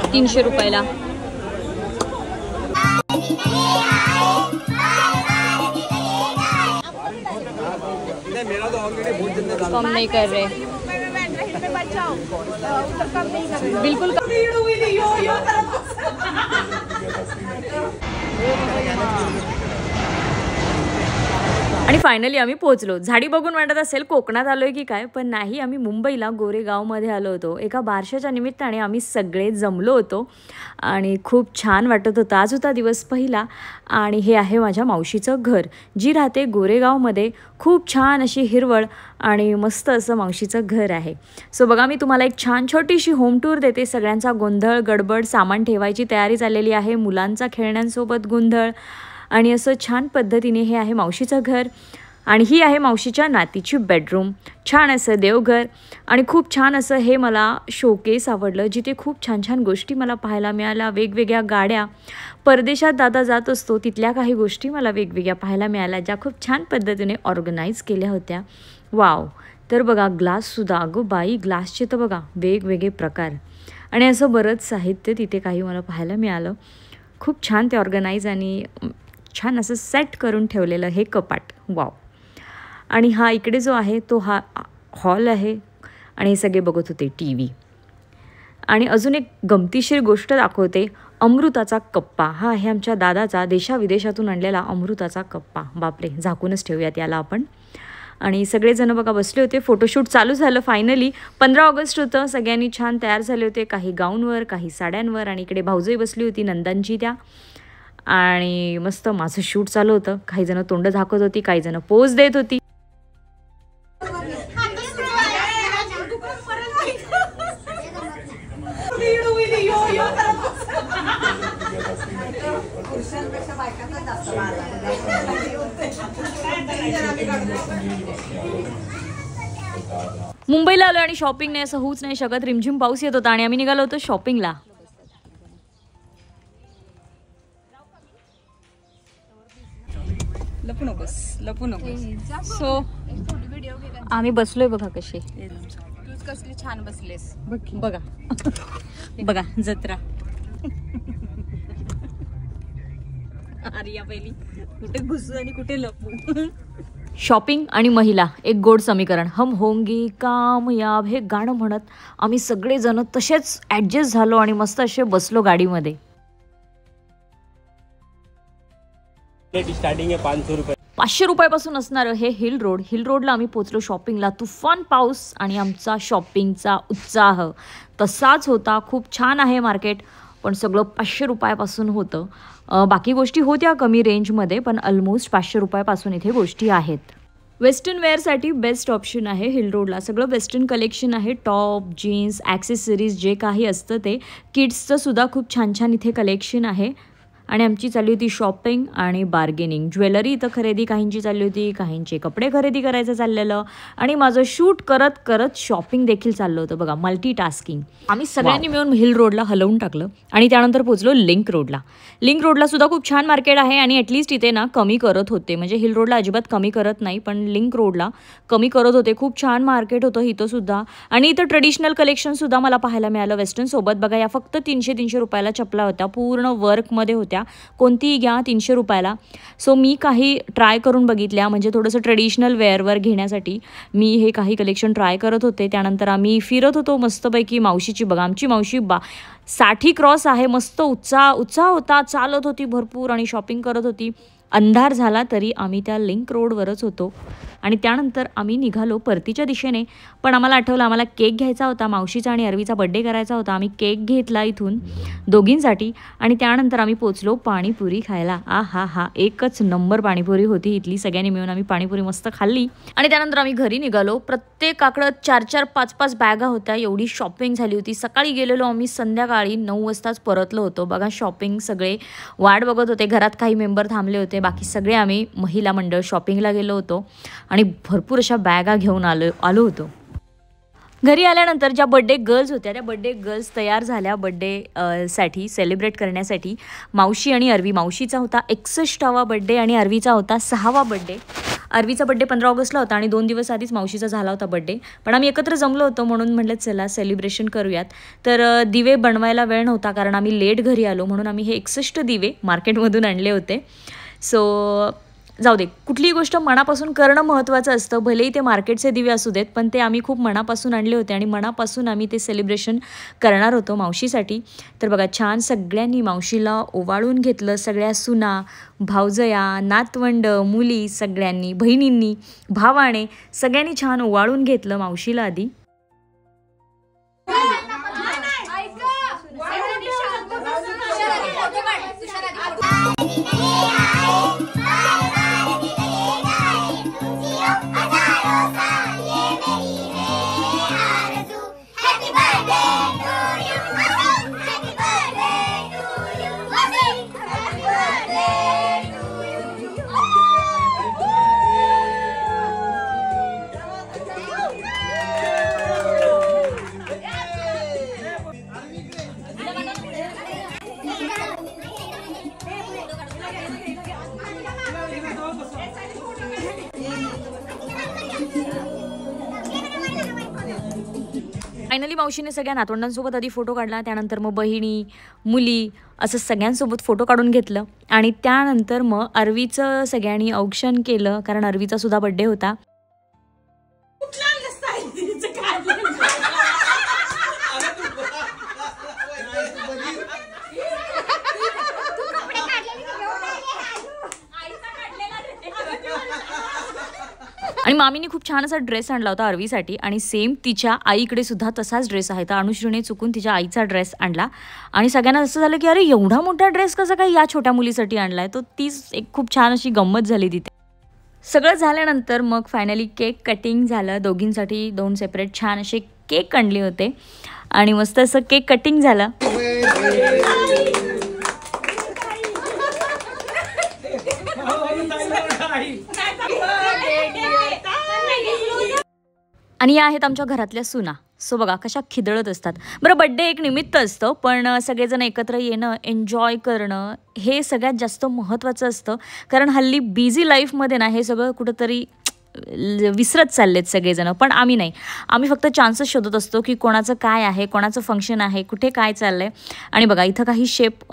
300 रुपयाला. कम नहीं कर रहे बिल्कुल. आणि फायनली आम्ही पोहोचलो. झाडी बघून वाटत असेल कोकणात आलोय की काय, पण नाही, आम्ही मुंबईला गोरेगावमध्ये आलो होतो. एका बारशाच्या निमित्ताने आम्ही सगळे जमलो होतो आणि खूप छान वाटत होतं. आज होता दिवस पहिला आणि हे आहे माझ्या मावशीचं घर, जी राहते गोरेगावमध्ये. खूप छान अशी हिरवळ आणि मस्त असं मावशीचं घर आहे. सो बघा, मी तुम्हाला एक छान छोटीशी होम टूर देते. सगळ्यांचा गोंधळ गडबड, सामान ठेवायची तयारी झालेली आहे, मुलांचा खेळण्यांसोबत गोंधळ आणि असं छान पद्धतीने. हे आहे मावशीचं घर आणि ही आहे मावशीच्या नातीची बेडरूम. छान असं देवघर आणि खूप छान असं हे मला शोकेस आवडलं, जिथे खूप छान छान गोष्टी मला पाहायला मिळाल्या. वेगवेगळ्या गाड्या, परदेशात दादा जात असतो तिथल्या काही गोष्टी मला वेगवेगळ्या पाहायला मिळाल्या, ज्या खूप छान पद्धतीने ऑर्गनाईज केल्या होत्या. वाव. तर बघा, ग्लाससुद्धा, अगं बाई, ग्लासचे तर बघा वेगवेगळे प्रकार आणि असं बरंच साहित्य तिथे काही मला पाहायला मिळालं. खूप छान ते ऑर्गनाईज आणि छान असं सेट करून ठेवलेलं हे कपाट. वाव. आणि हा इकडे जो आहे तो हा हॉल आहे आणि हे सगळे बघत होते टी व्ही. आणि अजून एक गमतीशीर गोष्ट दाखवते, अमृताचा कप्पा. हा आहे आमच्या दादाचा देशाविदेशातून आणलेला अमृताचा कप्पा. बापरे, झाकूनच ठेवूयात याला आपण. आणि सगळेजण बघा बसले होते. फोटोशूट चालू झालं फायनली. 15 ऑगस्ट होतं. सगळ्यांनी छान तयार झाले होते, काही गाऊनवर, काही साड्यांवर. आणि इकडे भाऊजई बसली होती नंदांची त्या. आणि मस्त माझं शूट चालू होतं. काही जण तोंड झाकत होती, काही जण पोज देत होती. मुंबईला आलो आणि शॉपिंग नाही असं होऊच नाही शकत. रिमझिम पाऊस येत होता आणि आम्ही निघालो होतो शॉपिंगला. लपू नकोस. सो आम्ही बसलोय बघा कसे. तूच कसली छान बसलेस बघा. बघा जत्रा. आर्या पहिली कुठे घुसू आणि कुठे लपू. शॉपिंग आणि महिला एक गोड समीकरण. हम होंगे कामयाब हे गाणं म्हणत आम्ही सगळेजण तसेच ॲडजस्ट झालो आणि मस्त असे बसलो गाडीमध्ये. स्टार्टिंग आहे 500 रुपये. 500 रुपयापासून असणारं हे हिल रोड. हिल रोडला आम्ही पोचलो शॉपिंगला. तुफान पाऊस आणि आमचा शॉपिंगचा उत्साह तसाच होता. खूप छान आहे मार्केट, पण सगळं 500 रुपयापासून होतं. बाकी गोष्टी होत्या कमी रेंजमध्ये, पण ऑलमोस्ट 500 रुपयापासून इथे गोष्टी आहेत. वेस्टर्न वेअरसाठी बेस्ट ऑप्शन आहे हिल रोडला. सगळं वेस्टर्न कलेक्शन आहे. टॉप, जीन्स, ॲक्सेसरीज जे काही असतं ते. किड्सचं सुद्धा खूप छान छान इथे कलेक्शन आहे. आणि आमची चालली होती शॉपिंग आणि बार्गेनिंग. ज्वेलरी इथं खरेदी काहींची चालली होती, काहींचे कपडे खरेदी करायचं चाललेलं आणि माझं शूट करत करत शॉपिंग देखील चाललं होतं. बघा, मल्टीटास्किंग. आम्ही सगळ्यांनी मिळून हिल रोडला हलवून टाकलं आणि त्यानंतर पोचलो लिंक रोडला. लिंक रोडला सुद्धा खूप छान मार्केट आहे आणि ॲटलिस्ट इथे ना कमी करत होते. म्हणजे हिल रोडला अजिबात कमी करत नाही, पण लिंक रोडला कमी करत होते. खूप छान मार्केट होतं इथं सुद्धा. आणि इथं ट्रेडिशनल कलेक्शनसुद्धा मला पाहायला मिळालं वेस्टर्नसोबत. बघा, या फक्त 300 रुपयाला चपला होत्या, पूर्ण वर्कमध्ये होत्या. कोणतीही घ्या 300 रुपयाला. सो मी काही ट्राय करून बघितल्या, म्हणजे थोडंसं ट्रेडिशनल वेअरवर घेण्यासाठी मी हे काही कलेक्शन ट्राय करत होते. त्यानंतर आम्ही फिरत होतो मस्तपैकी. मावशीची बघा, आमची मावशी 60 क्रॉस आहे. मस्त उत्साह होता, चालत होती भरपूर आणि शॉपिंग करत होती. अंधार झाला तरी आम्ही त्या लिंक रोडवरच होतो आणि त्यानंतर आम्ही निघालो परतीच्या दिशेने. पण आम्हाला आठवलं आम्हाला केक घ्यायचा होता. मावशीचा आणि अरवीचा बड्डे करायचा होता. आम्ही केक घेतला इथून दोघींसाठी आणि त्यानंतर आम्ही पोचलो पाणीपुरी खायला. हा एकच नंबर पाणीपुरी होती इथली. सगळ्यांनी मिळून आम्ही पाणीपुरी मस्त खाल्ली आणि त्यानंतर आम्ही घरी निघालो. प्रत्येकाकडं 4-4, 5-5 बॅगा होत्या. एवढी शॉपिंग झाली होती. सकाळी गेलेलो आम्ही, संध्याकाळी 9 वाजताच परतलो होतो. बघा, शॉपिंग सगळे वाट बघत होते. घरात काही मेंबर थांबले होते, बाकी सगळे आम्ही महिला मंडळ शॉपिंगला गेलो होतो आणि भरपूर अशा बॅगा घेऊन आलो होतो. घरी आल्यानंतर ज्या बड्डे गर्ल्स होत्या त्या बड्डे गर्ल्स तयार झाल्या बड्डे साठी सेलिब्रेट करण्यासाठी. मावशी आणि अरवी, मावशीचा होता 61वा बड्डे आणि अरवीचा होता 6वा बड्डे. अरवीचा बड्डे 15 ऑगस्टला होता आणि 2 दिवस आधीच मावशीचा झाला होता बड्डे, पण आम्ही एकत्र जमलो होतो म्हणून म्हटलं चला सेलिब्रेशन करूयात. तर दिवे बनवायला वेळ नव्हता कारण आम्ही लेट घरी आलो, म्हणून आम्ही हे 61 दिवे मार्केटमधून आणले होते. सो जाऊ दे, कुठलीही गोष्ट मनापासून करणं महत्त्वाचं असतं. भलेही ते मार्केटचे दिवे असू देत, पण ते आम्ही खूप मनापासून आणले होते आणि मनापासून आम्ही ते सेलिब्रेशन करणार होतो मावशीसाठी. तर बघा, छान सगळ्यांनी मावशीला ओवाळून घेतलं. सगळ्या सुना, भावजया, नातवंड, मुली, सगळ्यांनी, बहिणींनी, भावाने सगळ्यांनी छान ओवाळून घेतलं मावशीला आधी. फायनली मावशीने सगळ्या नातवंडांसोबत आधी फोटो काढला, त्यानंतर मग बहिणी, मुली असं सगळ्यांसोबत फोटो काढून घेतलं आणि त्यानंतर मग अरवीचं सगळ्यांनी औक्षण केलं कारण अरवीचा सुद्धा बड्डे होता. आणि मामीने खूप छान असा ड्रेस आणला होता अरवीसाठी आणि सेम तिच्या आईकडे सुद्धा तसाच ड्रेस आहे. तर अनुश्रीने चुकून तिच्या आईचा ड्रेस आणला आणि सगळ्यांना असं झालं की अरे एवढा मोठा ड्रेस कसा काय या छोट्या मुलीसाठी आणलाय. तो तीच एक खूप छान अशी गंमत झाली तिथे. सगळं झाल्यानंतर मग फायनली केक कटिंग झालं. दोघींसाठी 2 सेपरेट छान असे केक आणले होते आणि मस्त असं केक कटिंग झालं. आणि या आहेत आमच्या घरातल्या सुना. सो बघा कशा खिदळत असतात. बरं, बड्डे एक निमित्त असतं, पण सगळेजण एकत्र येणं, एन्जॉय करणं हे सगळ्यात जास्त महत्त्वाचं असतं. कारण हल्ली बिझी लाईफमध्ये ना हे सगळं कुठंतरी विसरत चाललेत सगळेजण. पण आम्ही नाही, आम्ही फक्त चान्सेस शोधत असतो की कोणाचं काय आहे, कोणाचं फंक्शन आहे, कुठे काय चाललं आहे. आणि बघा, इथं काही शेफ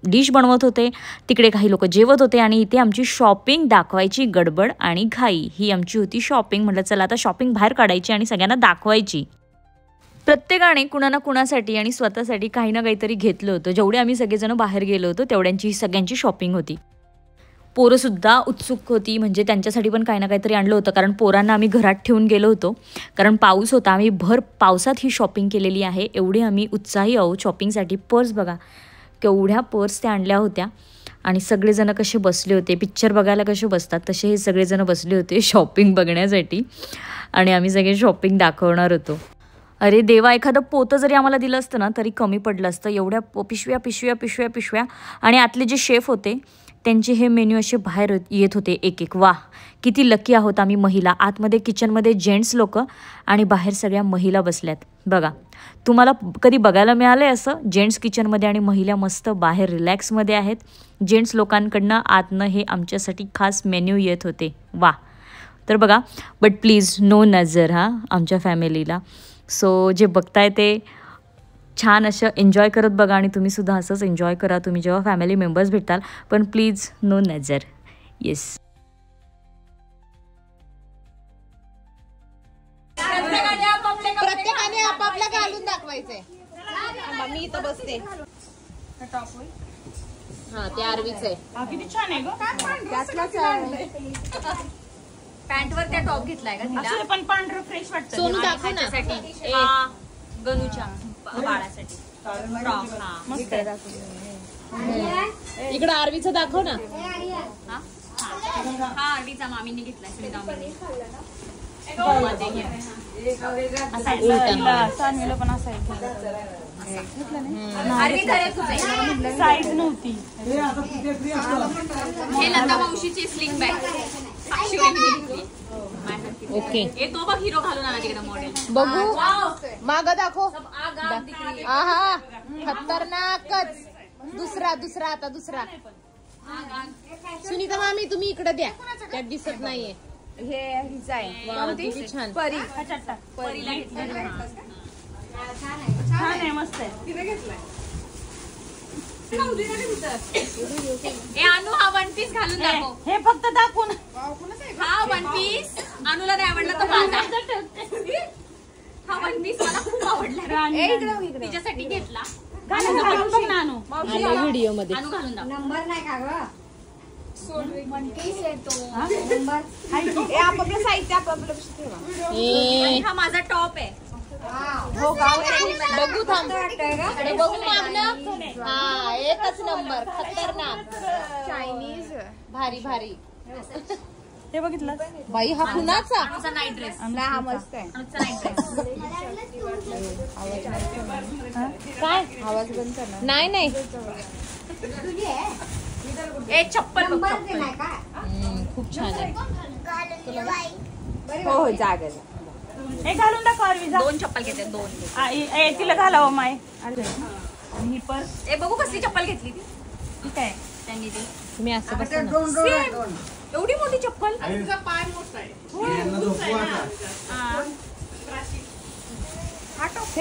डिश बनवत होते, तिकडे काही लोक जेवत होते आणि इथे आमची शॉपिंग दाखवायची गडबड आणि घाई. ही आमची होती शॉपिंग. म्हटलं चला आता शॉपिंग बाहेर काढायची आणि सगळ्यांना दाखवायची. प्रत्येकाने कुणा ना कुणासाठी आणि स्वतःसाठी काही ना काहीतरी घेतलं होतं. जेवढे आम्ही सगळेजण बाहेर गेलो होतो तेवढ्यांची सगळ्यांची शॉपिंग होती. पोरंसुद्धा उत्सुक होती, म्हणजे त्यांच्यासाठी पण काही ना काहीतरी आणलं होतं. कारण पोरांना आम्ही घरात ठेवून गेलो होतो कारण पाऊस होता. आम्ही भर पावसात ही शॉपिंग केलेली आहे. एवढे आम्ही उत्साही आहोत शॉपिंगसाठी. पर्स बघा, केवढ्या पर्स त्या आणल्या होत्या आणि सगळेजण कसे बसले होते, पिक्चर बघायला कसे बसतात तसे हे सगळेजण बसले होते शॉपिंग बघण्यासाठी आणि आम्ही सगळे शॉपिंग दाखवणार होतो. अरे देवा, एखादं पोतं जरी आम्हाला दिलं असतं ना तरी कमी पडलं असतं. एवढ्या पिशव्या पिशव्या पिशव्या पिशव्या. आणि आतले जे शेफ होते त्यांचे हे मेन्यू असे बाहेर येत होते एक एक. वाह, किती लकी आहोत आम्ही महिला. आतमध्ये किचनमध्ये जेंट्स लोक आणि बाहेर सगळ्या महिला बसल्यात. बघा, तुम्हाला कधी बघायला मिळालं आहे असं? जेंट्स किचनमध्ये आणि महिला मस्त बाहेर रिलॅक्समध्ये आहेत. जेंट्स लोकांकडनं आतनं हे आमच्यासाठी खास मेन्यू येत होते. वाह. तर बघा, बट प्लीज नो नजर हां आमच्या फॅमिलीला. सो जे बघताय ते छान असं एन्जॉय करत बघा आणि तुम्हीसुद्धा असंच एन्जॉय करा तुम्ही जेव्हा फॅमिली मेंबर्स भेटताल. पण प्लीज नो नजर. येस. प्रत्येकाने आपापला घालून दाखवायचंय. मी इथं बसते. हा, ते आरवीच आहे. किती छान आहे ग. पॅन्टवर त्या टॉप घेतलाय का तिला? पण पांढरं फ्रेश वाटतं. सोनू दाखव ना. गणूच्या बाळासाठी मस्त. इकडं आरवीचं दाखव ना. हा, आरवीचा मामीने घेतलाय. सुनीता मामीने. साईज नव्हती. हे लता मावशीची स्लिंग बॅग. ओके, तो बघ हिरो घालून आला तिकडे मॉडेल. बघू माग दाखव. आहा, खतरनाकच. दुसरा आता दुसरा. सुनीता मामी तुम्ही इकडे द्या, त्यात दिसत नाहीये. हे हिचं आहे किती छान. परी परीला घेतलं. छान आहे, मस्त आहे. ए अनु हा वन पीस घालून दाखव. हे फक्त दाखवून हा वन पीस अनुला नाही आवडला तर माझा. हा वन पीस मला खूप आवडला. तिच्यासाठी घेतला. घालून बघ ना अनु. आले व्हिडिओ मध्ये. अनु घालून दाखव. नंबर नाही का ग? आपापलं साहित्य आपापलं ठेवा. ए, हा माझा टॉप आहे. हो का? बघू थांब. इकडे बघू मागणं. हा एकच नंबर, खतरनाक. चायनीज भारी भारी. हे बघितलं बाई हा कुणाचा? अनुचा नाईट ड्रेस. हा मस्त आहे. अनुचा नाईट ड्रेस. काय आवाज बंद कर ना. नाही नाही. ए चप्पल बघ, नंबर चप्पल. नाही का? खूप छान आहे. हो हो जागा. हे घालून दाखव अरवी जा. दोन चप्पल घेते, दोन. तिला घालावं माय. आणि ही पर्स ए बघू कसली चप्पल घेतली ती ठीक आहे. त्यांनी ती. तुम्ही असं बसा ना. एवढी मोठी चप्पल. हे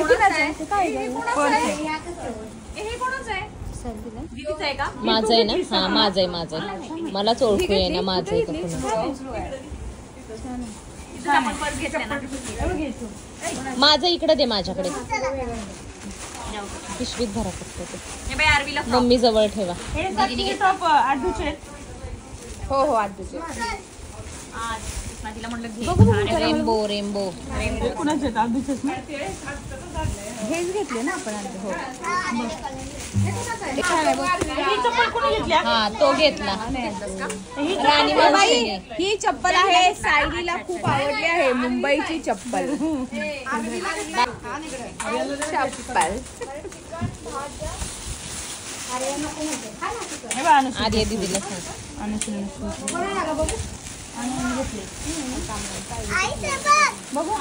कुणाचं आहे? पर्स आहे. हे कोणाचं आहे? दीदीचं आहे का? माझं आहे ना. हा माझं आहे, माझं आहे. मलाच ओळखू आहे ना माझं आहे का कुणाचं. तिथं आपण पर्स घेतलं ना. माझं इकडे दे, माझ्याकडे पिशवीत भरा फक्त ते. हे बाई आरवीला फ्रॉक. मम्मी जवळ ठेवा. हे सारखे टॉप आजूचे. हो हो आजूचे. आज ना तिला म्हटलं घे. Rainbow rainbow. हे कुणाचे आहेत? आजूचेच ना. हेच घेतले ना आपण. हो ही चप्पल कोणी घेतल्या? हा तो घेतला. ही राणी मावशीने. ही चप्पल आहे, सायलीला खूप आवडली आहे. मुंबईची चप्पल. चप्पल हे बघ अनुष्का. आधी दीदीला सांग. बघू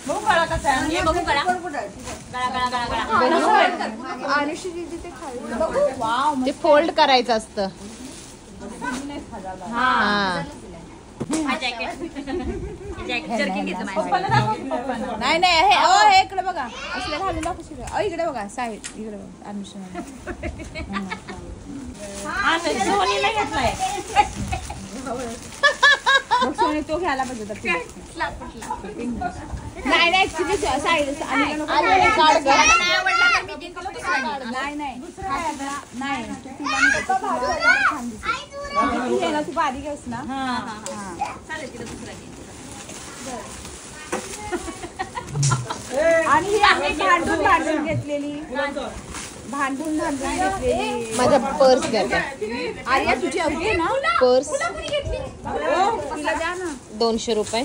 बघू गळा कसा आहे. हे बघू गळा. गळा गळा गळा गळा. ते फोल्ड करायचं असतं. हा हा जॅकेट. जर्किन घेतलं माझ्या. पप्पाला दाखव की पप्पाला. नाही नाही हे हे इकडे बघा. असले घालून दाखव. इकडे बघा साहिल. इकडे बघा अनुष्का. सोनीला घेतलाय. सोनी तो घ्यायला पाहिजे होता. नाही नाही ऍक्च्युली साहिल आलेले काढ गं. नाही आवडला तर मी घेईन, तुला दुसरा घेईन. नाही नाही नाही तू आहे ना, तू बारीक आहेस ना. चालेल तिला दुसरा घेईन. आणि ही आम्ही भांडून घेतलेली. भांडून घेतलेली. माझा पर्स द्या. आर्या तुझी अगदी ना पर्स तिला द्या ना. 200 रुपये.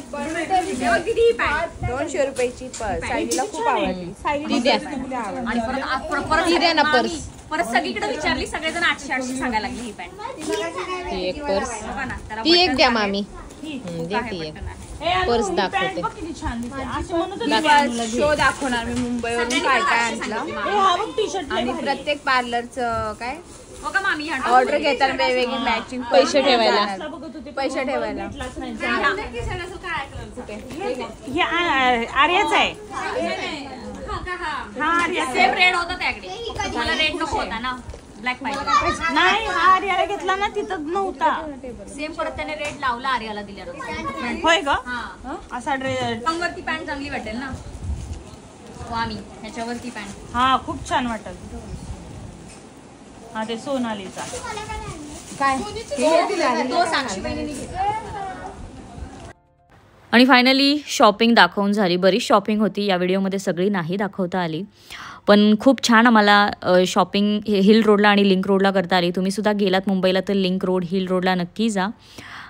200 रुपयाची पर्स. सायलीला खूप आवडली. ती द्या. आणि परत ती द्या ना पर्स. परत सगळीकडे विचारली, सगळेजण 800 सांगायला लागली ही पॅन्ट. ती एक पर्स. बघा ना त्याला ती एक बटन द्या आहे. मामी. दे ती एक. पर्स दाखवते. शो दाखवणार मी मुंबईवरून काय काय आणलं. टी शर्ट आणि प्रत्येक पार्लरचं काय हो का मामी ह्या ऑर्डर घेताना वेगवेगळी मॅचिंग पैसे ठेवायला. पैसे ठेवायला. हे आर्याच आहे. हा आर्या सेम रेड होता त्याकडे. मला रेड नको होता ना, ब्लॅक पाहिजे. नाही हा आर्याला घेतला ना, तिथं नव्हता सेम. परत त्याने रेड लावला आर्याला दिल्यानंतर. होय का? हा असा ड्रेस. वरती पॅन्ट चांगली वाटेल ना वामी, ह्याच्यावरती पॅन्ट. हा खूप छान वाटेल. हा ते सोनालीचा काय तो साक्षी बहिणीने घेतला. आणि फायनली शॉपिंग दाखवून झाली. बरीच शॉपिंग होती, या व्हिडिओमध्ये सगळी नाही दाखवता आली, पण खूप छान आम्हाला शॉपिंग हिल रोडला आणि लिंक रोडला करता आली. तुम्हीसुद्धा गेलात मुंबईला तर लिंक रोड, हिल रोडला नक्की जा.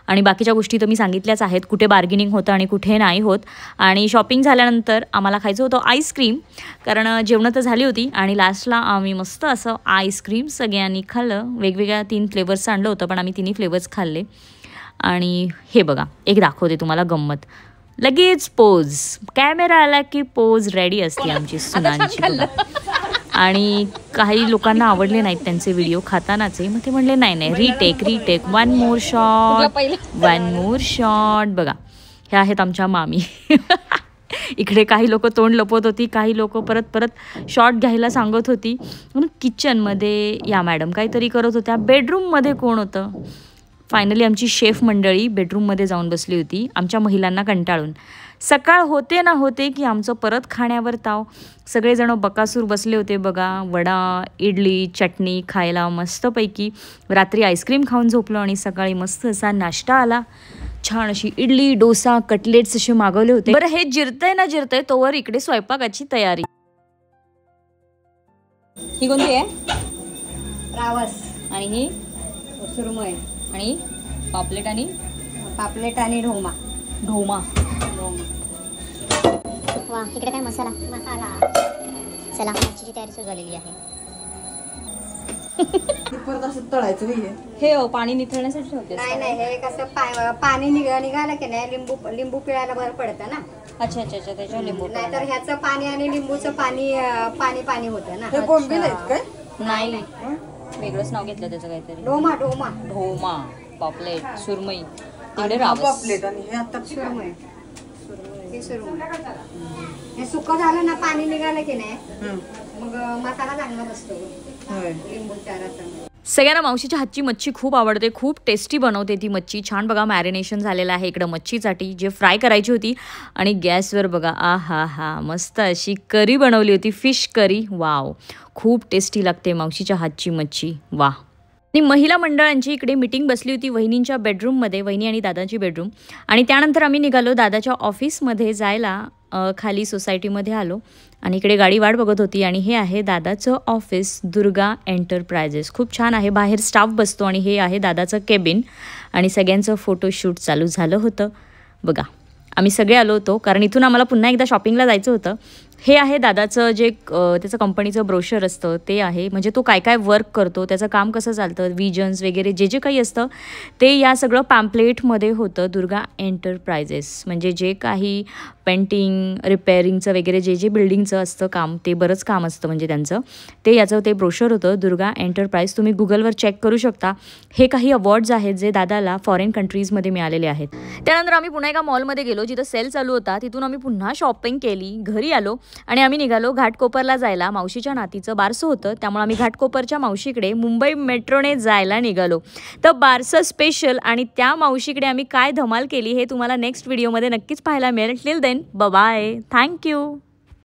आणि बाकीच्या गोष्टी तर मी सांगितल्याच आहेत, कुठे बार्गेनिंग होतं आणि कुठे नाही होत. आणि शॉपिंग झाल्यानंतर आम्हाला खायचं होतं आईस्क्रीम, कारण जेवणं तर झाली होती. आणि लास्टला आम्ही मस्त असं आईस्क्रीम सगळ्यांनी खाल्लं. वेगवेगळ्या 3 फ्लेवर्सचं आणलं होतं, पण आम्ही 3 फ्लेवर्स खाल्ले. आणि हे बघा, एक दाखवते तुम्हाला गंमत. लगेच पोज, कॅमेरा आला की पोज रेडी असते आमची सुनांची. आणि काही लोकांना आवडले नाहीत त्यांचे व्हिडिओ खातानाचे, मग ते म्हणले नाही नाही रिटेक वन मोर शॉट. बघा हे आहेत आमच्या मामी. इकडे काही लोक तोंड लपवत होती, काही लोक परत शॉट घ्यायला सांगत होती. म्हणून किचनमध्ये या मॅडम काहीतरी करत होत्या. बेडरूममध्ये कोण होतं? फायनली आमची शेफ मंडळी बेडरूममध्ये जाऊन बसली होती आमच्या महिलांना कंटाळून. सकाळ होते ना होते की आमचं परत खाण्यावर ताव. सगळेजण बकासूर बसले होते बघा, वडा इडली चटणी खायला मस्तपैकी. रात्री आईस्क्रीम खाऊन झोपलो आणि सकाळी मस्त असा नाश्ता आला. छान अशी इडली डोसा कटलेट्स असे मागवले होते. बरं हे जिरतंय तोवर इकडे स्वयंपाकाची तयारी. ही कोणती आहे? रावस. आणि ही सुरमई आणि पापलेट आणि ढोमा. वा इकडे काय मसाला चला मच्छीची तयारी सुरू झालेली आहे. परत असं तळायचं नाहीये. हे पाणी निथळण्यासाठी ठेवते. नाही हे कसं पाणी निघालं की नाही लिंबू पिळायला बरं पडतं ना. अच्छा त्याच्यावर लिंबू. नाहीतर ह्याचं पाणी आणि लिंबूचं पाणी होतं ना. हे बोंबील आहेत काय? नाही वेगळंच नाव घेतलं त्याचं काहीतरी. ढोमा पापलेट सुरमई आणि पापलेट आणि हे आता सुरमई. हे सुकं झालं ना पाणी निघालं की नाही मग मसाला चांगला बसतो लिंबू चाराचा. सगळ्यांना मावशीच्या हातची मच्छी खूप आवडते, खूप टेस्टी बनवते ती मच्छी. छान बघा मॅरिनेशन झालेलं आहे इकडं मच्छीसाठी जे फ्राय करायची होती. आणि गॅसवर बघा हा मस्त अशी करी बनवली होती, फिश करी. वाव खूप टेस्टी लागते मावशीच्या हातची मच्छी. वा. आणि महिला मंडळांची इकडे मीटिंग बसली होती वहिनींच्या बेडरूममध्ये, वहिनी आणि दादाची बेडरूम. आणि त्यानंतर आम्ही निघालो दादाच्या ऑफिसमध्ये जायला. खाली सोसायटीमध्ये आलो आणि इकडे गाडी वाट बघत होती. आणि हे आहे दादाचं ऑफिस दुर्गा एंटरप्राइजेस. खूप छान आहे, बाहेर स्टाफ बसतो. आणि हे आहे दादाचं केबिन. आणि सगळ्यांचं फोटोशूट चालू झालं होतं बघा. आम्ही सगळे आलो होतो कारण इथून आम्हाला पुन्हा एकदा शॉपिंगला जायचं होतं. हे आहे दादाचं जे त्याचं कंपनीचं ब्रोशर असतं ते आहे, म्हणजे तो काय काय वर्क करतो, त्याचं काम कसं चालतं, विजन्स वगैरे जे काही असतं ते या सगळं पॅम्पलेटमध्ये होतं. दुर्गा एंटरप्राइजेस म्हणजे जे काही पेंटिंग रिपेअरिंगचं वगैरे जे बिल्डिंगचं असतं काम, ते बरंच काम असतं म्हणजे त्यांचं, ते याचं ते ब्रोशर होतं दुर्गा एंटरप्राइज. तुम्ही गुगलवर चेक करू शकता. हे काही अवॉर्ड्स आहेत जे दादाला फॉरेन कंट्रीजमध्ये मिळालेले आहेत. त्यानंतर आम्ही पुन्हा एका मॉलमध्ये गेलो जिथं सेल चालू होता. तिथून आम्ही पुन्हा शॉपिंग केली, घरी आलो आणि आम्ही निघालो घाटकोपरला जायला. मावशीच्या नातीचं बारसं होतं त्यामुळे आम्ही घाटकोपरच्या मावशीकडे मुंबई मेट्रोने जायला निघालो. तर बारसं स्पेशल आणि त्या मावशीकडे आम्ही काय धमाल केली हे तुम्हाला नेक्स्ट व्हिडिओमध्ये नक्कीच पाहायला मिळेल. Till then bye, thank you.